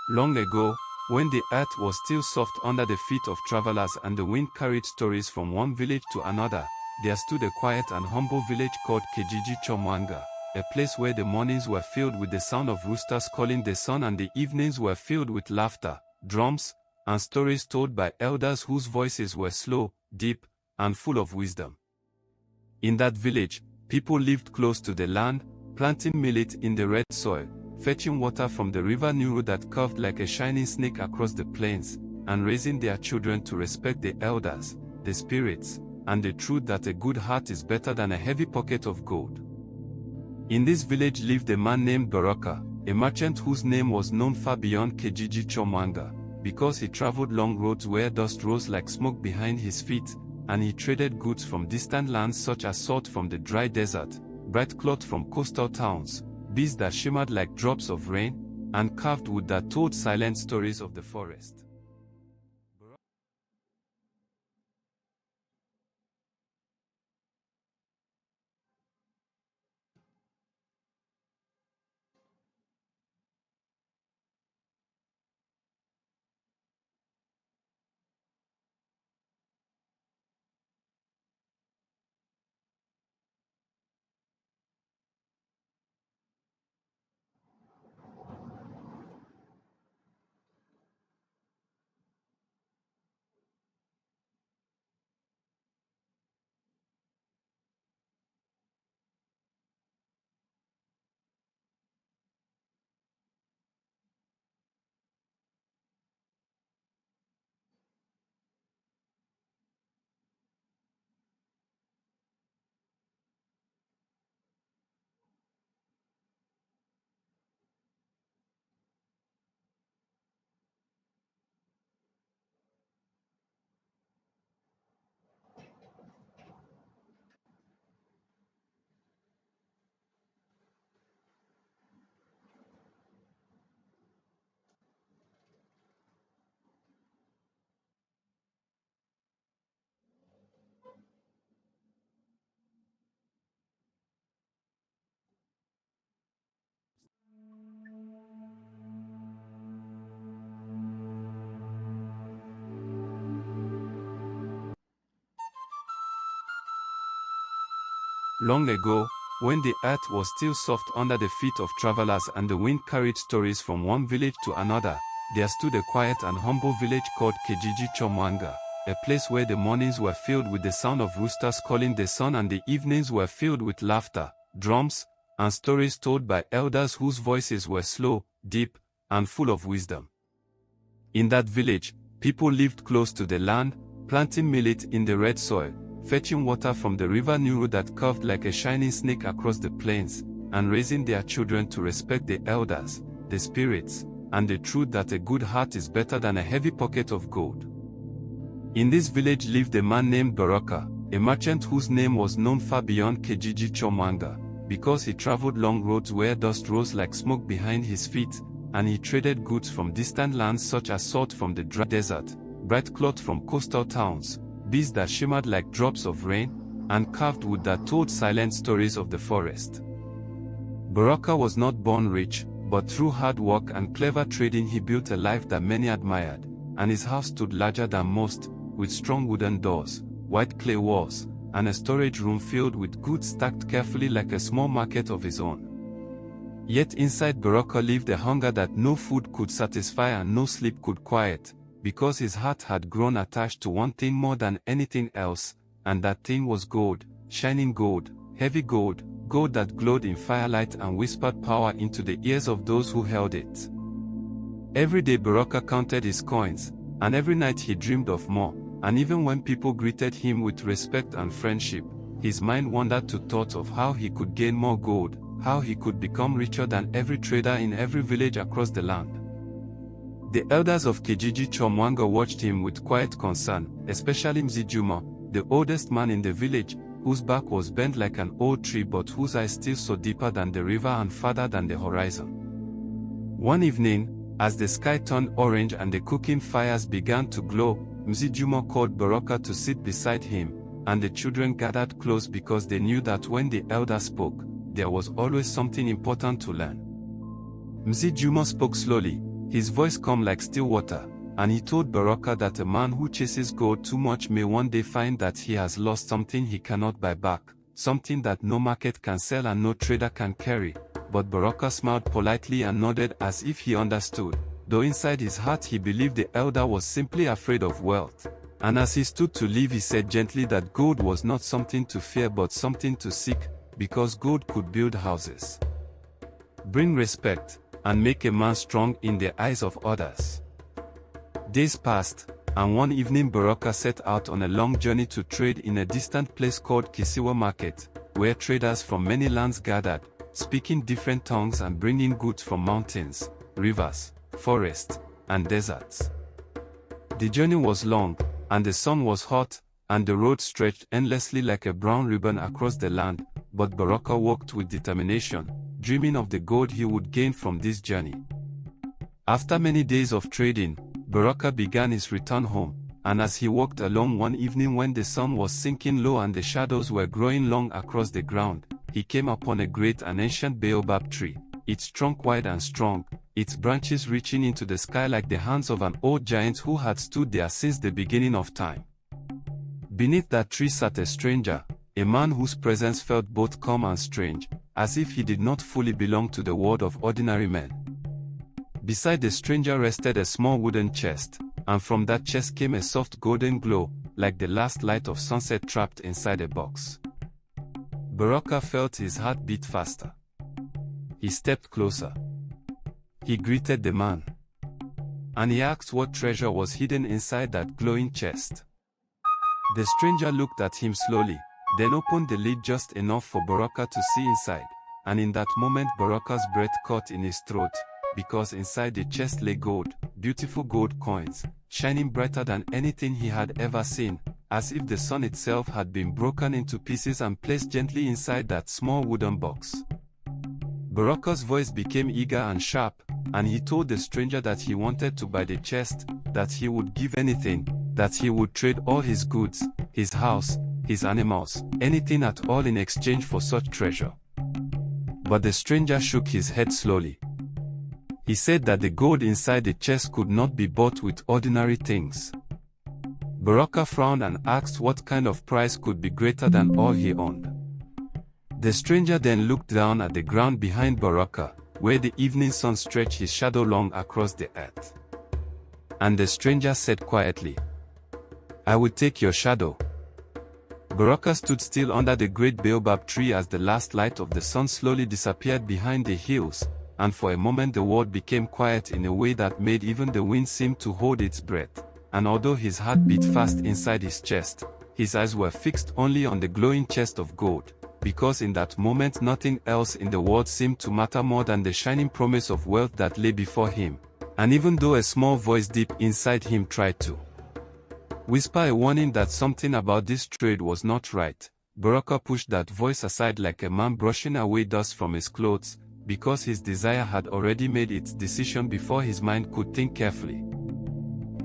Long ago, when the earth was still soft under the feet of travelers and the wind carried stories from one village to another, there stood a quiet and humble village called Kijiji Chomwanga, a place where the mornings were filled with the sound of roosters calling the sun and the evenings were filled with laughter, drums, and stories told by elders whose voices were slow, deep, and full of wisdom. In that village, people lived close to the land, planting millet in the red soil, fetching water from the river Nuru that curved like a shining snake across the plains, and raising their children to respect the elders, the spirits, and the truth that a good heart is better than a heavy pocket of gold. In this village lived a man named Baraka, a merchant whose name was known far beyond Kijiji Chomwanga, because he traveled long roads where dust rose like smoke behind his feet, and he traded goods from distant lands such as salt from the dry desert, bright cloth from coastal towns, bees that shimmered like drops of rain, and carved wood that told silent stories of the forest. Long ago, when the earth was still soft under the feet of travelers and the wind carried stories from one village to another, there stood a quiet and humble village called Kijiji Chomwanga, a place where the mornings were filled with the sound of roosters calling the sun and the evenings were filled with laughter, drums, and stories told by elders whose voices were slow, deep, and full of wisdom. In that village, people lived close to the land, planting millet in the red soil, fetching water from the river Nuru that curved like a shining snake across the plains, and raising their children to respect the elders, the spirits, and the truth that a good heart is better than a heavy pocket of gold. In this village lived a man named Baraka, a merchant whose name was known far beyond Kijiji Chomwanga, because he traveled long roads where dust rose like smoke behind his feet, and he traded goods from distant lands such as salt from the dry desert, bright cloth from coastal towns, bees that shimmered like drops of rain, and carved wood that told silent stories of the forest. Baraka was not born rich, but through hard work and clever trading he built a life that many admired, and his house stood larger than most, with strong wooden doors, white clay walls, and a storage room filled with goods stacked carefully like a small market of his own. Yet inside Baraka lived a hunger that no food could satisfy and no sleep could quiet, because his heart had grown attached to one thing more than anything else, and that thing was gold, shining gold, heavy gold, gold that glowed in firelight and whispered power into the ears of those who held it. Every day Baraka counted his coins, and every night he dreamed of more, and even when people greeted him with respect and friendship, his mind wandered to thoughts of how he could gain more gold, how he could become richer than every trader in every village across the land. The elders of Kijiji Chomwanga watched him with quiet concern, especially Mzee Juma, the oldest man in the village, whose back was bent like an old tree but whose eyes still saw deeper than the river and farther than the horizon. One evening, as the sky turned orange and the cooking fires began to glow, Mzee Juma called Baraka to sit beside him, and the children gathered close because they knew that when the elder spoke, there was always something important to learn. Mzee Juma spoke slowly, his voice calm like still water, and he told Baraka that a man who chases gold too much may one day find that he has lost something he cannot buy back, something that no market can sell and no trader can carry. But Baraka smiled politely and nodded as if he understood, though inside his heart he believed the elder was simply afraid of wealth. And as he stood to leave, he said gently that gold was not something to fear but something to seek, because gold could build houses, bring respect, and make a man strong in the eyes of others. Days passed, and one evening Baraka set out on a long journey to trade in a distant place called Kisiwa Market, where traders from many lands gathered, speaking different tongues and bringing goods from mountains, rivers, forests, and deserts. The journey was long, and the sun was hot, and the road stretched endlessly like a brown ribbon across the land, but Baraka walked with determination, dreaming of the gold he would gain from this journey. After many days of trading, Baraka began his return home, and as he walked along one evening when the sun was sinking low and the shadows were growing long across the ground, he came upon a great and ancient baobab tree, its trunk wide and strong, its branches reaching into the sky like the hands of an old giant who had stood there since the beginning of time. Beneath that tree sat a stranger, a man whose presence felt both calm and strange, as if he did not fully belong to the world of ordinary men. Beside the stranger rested a small wooden chest, and from that chest came a soft golden glow, like the last light of sunset trapped inside a box. Baraka felt his heart beat faster. He stepped closer. He greeted the man, and he asked what treasure was hidden inside that glowing chest. The stranger looked at him slowly, then opened the lid just enough for Baraka to see inside, and in that moment Baraka's breath caught in his throat, because inside the chest lay gold, beautiful gold coins, shining brighter than anything he had ever seen, as if the sun itself had been broken into pieces and placed gently inside that small wooden box. Baraka's voice became eager and sharp, and he told the stranger that he wanted to buy the chest, that he would give anything, that he would trade all his goods, his house, his animals, anything at all in exchange for such treasure. But the stranger shook his head slowly. He said that the gold inside the chest could not be bought with ordinary things. Baraka frowned and asked what kind of price could be greater than all he owned. The stranger then looked down at the ground behind Baraka, where the evening sun stretched his shadow long across the earth. And the stranger said quietly, "I will take your shadow." Baraka stood still under the great baobab tree as the last light of the sun slowly disappeared behind the hills, and for a moment the world became quiet in a way that made even the wind seem to hold its breath, and although his heart beat fast inside his chest, his eyes were fixed only on the glowing chest of gold, because in that moment nothing else in the world seemed to matter more than the shining promise of wealth that lay before him. And even though a small voice deep inside him tried to whisper a warning that something about this trade was not right, Baraka pushed that voice aside like a man brushing away dust from his clothes, because his desire had already made its decision before his mind could think carefully.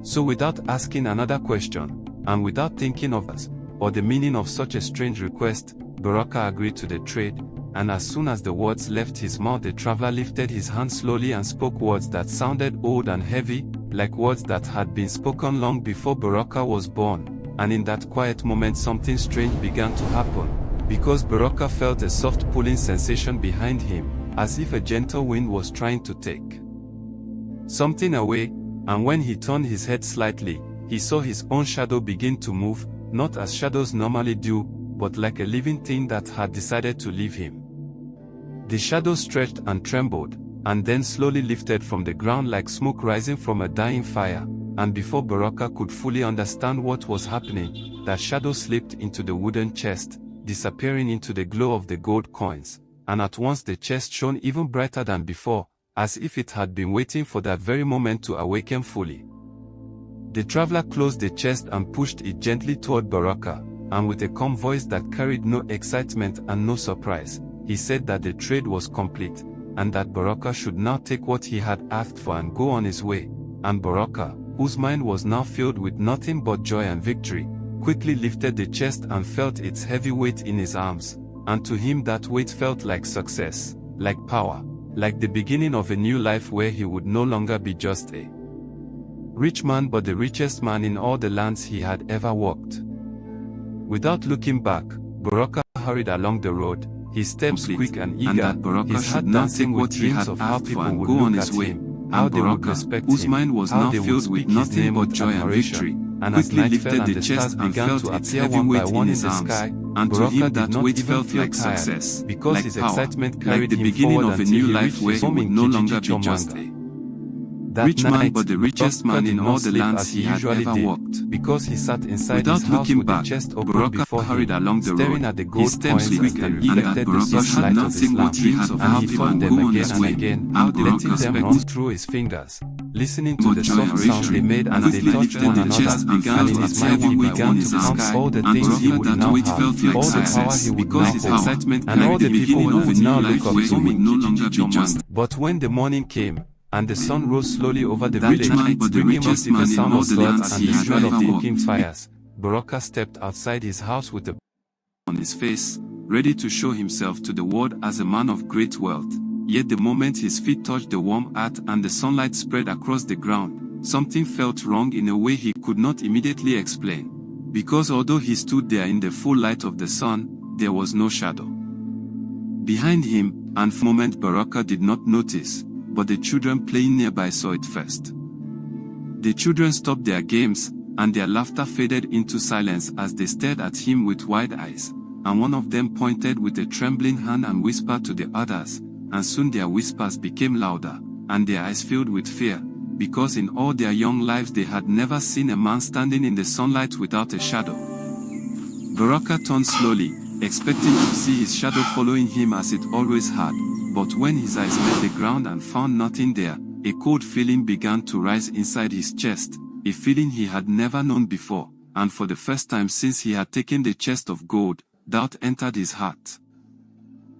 So without asking another question, and without thinking of us, or the meaning of such a strange request, Baraka agreed to the trade, and as soon as the words left his mouth the traveler lifted his hand slowly and spoke words that sounded old and heavy, like words that had been spoken long before Baraka was born, and in that quiet moment something strange began to happen, because Baraka felt a soft pulling sensation behind him, as if a gentle wind was trying to take something away, and when he turned his head slightly, he saw his own shadow begin to move, not as shadows normally do, but like a living thing that had decided to leave him. The shadow stretched and trembled, and then slowly lifted from the ground like smoke rising from a dying fire, and before Baraka could fully understand what was happening, that shadow slipped into the wooden chest, disappearing into the glow of the gold coins, and at once the chest shone even brighter than before, as if it had been waiting for that very moment to awaken fully. The traveler closed the chest and pushed it gently toward Baraka, and with a calm voice that carried no excitement and no surprise, he said that the trade was complete, and that Baraka should now take what he had asked for and go on his way, and Baraka, whose mind was now filled with nothing but joy and victory, quickly lifted the chest and felt its heavy weight in his arms, and to him that weight felt like success, like power, like the beginning of a new life where he would no longer be just a rich man but the richest man in all the lands he had ever walked. Without looking back, Baraka hurried along the road, his steps quick and eager, his heart dancing with dreams of how people would look at him, how they would respect him, how they would speak his name with admiration. And as night fell and the stars began to appear one by one in the sky, Baraka did not even feel tired, because his excitement carried him forward until he reached his home in Kijiji. That night, but the richest man in all the lands he had ever walked, because he sat inside his house with the chest open before him, staring at the gold coins as they reflected the soft light of his lamp, and he felt them again and again, letting them run through his fingers, listening to the soft sound they made as they touched one another, and in his mind he began to count all the things he would now have, all the power he would now hold, and all the people who would now look up to him. But when the morning came, and the sun rose slowly over the village, bringing with it the sound of swords and the smell of cooking fires, Baraka stepped outside his house with a on his face, ready to show himself to the world as a man of great wealth. Yet the moment his feet touched the warm earth and the sunlight spread across the ground, something felt wrong in a way he could not immediately explain. Because although he stood there in the full light of the sun, there was no shadow behind him, and for a moment Baraka did not notice, but the children playing nearby saw it first. The children stopped their games, and their laughter faded into silence as they stared at him with wide eyes, and one of them pointed with a trembling hand and whispered to the others, and soon their whispers became louder, and their eyes filled with fear, because in all their young lives they had never seen a man standing in the sunlight without a shadow. Baraka turned slowly, expecting to see his shadow following him as it always had. But when his eyes met the ground and found nothing there, a cold feeling began to rise inside his chest, a feeling he had never known before, and for the first time since he had taken the chest of gold, doubt entered his heart.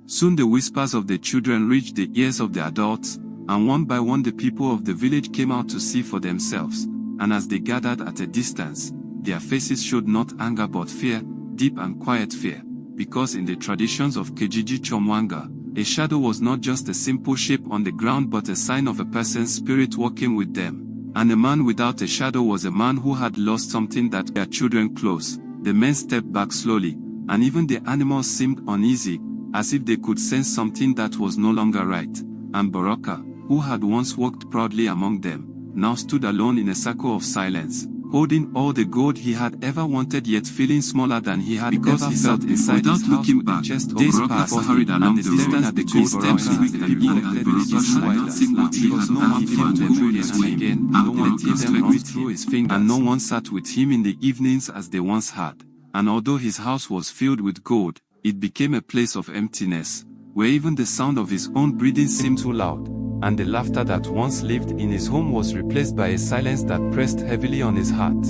Soon the whispers of the children reached the ears of the adults, and one by one the people of the village came out to see for themselves, and as they gathered at a distance, their faces showed not anger but fear, deep and quiet fear, because in the traditions of Kijiji Chomwanga, a shadow was not just a simple shape on the ground but a sign of a person's spirit walking with them. And a man without a shadow was a man who had lost something that their children close. The men stepped back slowly, and even the animals seemed uneasy, as if they could sense something that was no longer right. And Baraka, who had once walked proudly among them, now stood alone in a circle of silence, holding all the gold he had ever wanted yet feeling smaller than he had because ever felt inside his house with the chest of Baraka hurried along the distance at the gold steps as the people reflected his light, because no one found them truly again, no one let them run through his fingers, and no one sat with him in the evenings as they once had. And although his house was filled with gold, it became a place of emptiness, where even the sound of his own breathing seemed too loud, and the laughter that once lived in his home was replaced by a silence that pressed heavily on his heart.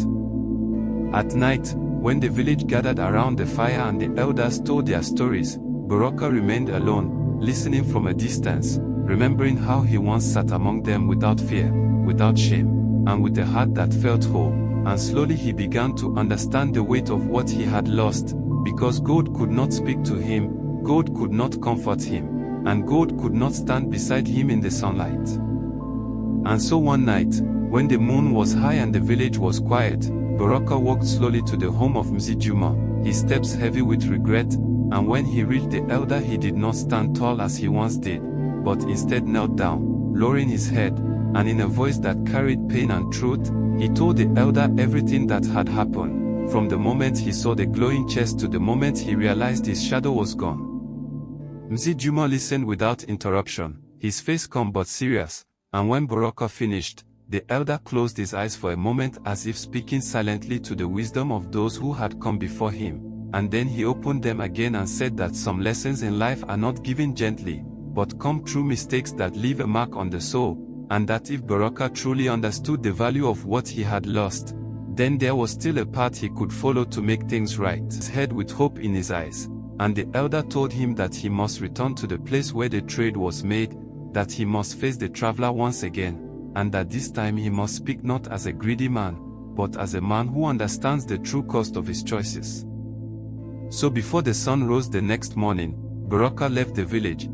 At night, when the village gathered around the fire and the elders told their stories, Baraka remained alone, listening from a distance, remembering how he once sat among them without fear, without shame, and with a heart that felt whole, and slowly he began to understand the weight of what he had lost, because gold could not speak to him, gold could not comfort him, and gold could not stand beside him in the sunlight. And so one night, when the moon was high and the village was quiet, Baraka walked slowly to the home of Mzijuma, his steps heavy with regret, and when he reached the elder he did not stand tall as he once did, but instead knelt down, lowering his head, and in a voice that carried pain and truth, he told the elder everything that had happened, from the moment he saw the glowing chest to the moment he realized his shadow was gone. Mzijuma listened without interruption, his face calm but serious, and when Baraka finished, the elder closed his eyes for a moment as if speaking silently to the wisdom of those who had come before him, and then he opened them again and said that some lessons in life are not given gently, but come through mistakes that leave a mark on the soul, and that if Baraka truly understood the value of what he had lost, then there was still a path he could follow to make things right. His head with hope in his eyes, and the elder told him that he must return to the place where the trade was made, that he must face the traveler once again, and that this time he must speak not as a greedy man, but as a man who understands the true cost of his choices. So before the sun rose the next morning, Baraka left the village,